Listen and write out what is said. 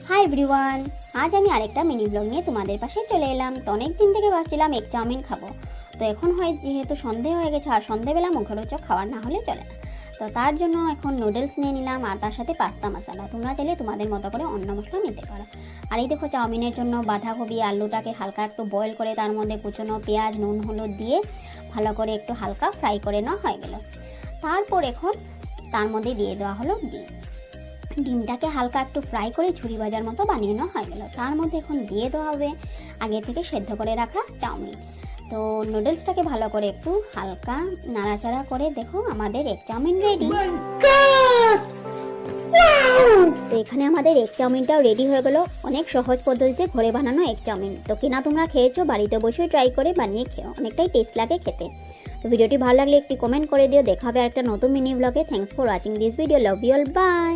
Hi everyone, আজ আমি আরেকটা মিনি ব্লগ নিয়ে তোমাদের পাশে চলে এলাম। তো অনেক দিন থেকে ভাবছিলাম এগ চাউমিন খাবো। তো এখন হয় যেহেতু সন্ধে হয়ে গেছে, আর সন্ধেবেলা মুখরোচক খাবার না হলে চলে না। তো তার জন্য এখন নুডলস নিয়ে নিলাম, আর তার সাথে পাস্তা মশলা। তোমরা চাইলে তোমাদের মতো করে অন্য মশলা নিতে পারো। আর এই দেখো, চাউমিনের জন্য বাঁধাকপি আলুটাকে হালকা একটু বয়েল করে তার মধ্যে কুচনো পেঁয়াজ নুন হলুদ দিয়ে ভালো করে একটু হালকা ফ্রাই করে নেওয়া হয়ে গেল। তারপর এখন তার মধ্যে দিয়ে দেওয়া হলো ডিমটাকে হালকা একটু ফ্রাই করে ঝুরি ভাজার মতো বানিয়ে নেওয়া হয়ে গেল। তার মধ্যে এখন দিয়ে দেওয়া হবে আগে থেকে সেদ্ধ করে রাখা চাউমিন। তো নুডলসটাকে ভালো করে একটু হালকা নাড়াচাড়া করে দেখো আমাদের এগ চাউমিন রেডি। তো এখানে আমাদের এগ চাউমিনটাও রেডি হয়ে গেল। অনেক সহজ পদ্ধতিতে ঘরে বানানো এগ চাউমিন। তো কিনা তোমরা খেয়েছো, বাড়িতে বসেই ট্রাই করে বানিয়ে খেও, অনেকটাই টেস্ট লাগে খেতে। তো ভিডিওটি ভালো লাগলে একটি কমেন্ট করে দিও। দেখা হবে একটা নতুন মিনি ব্লগে। Thanks for watching this video. Love you all, by.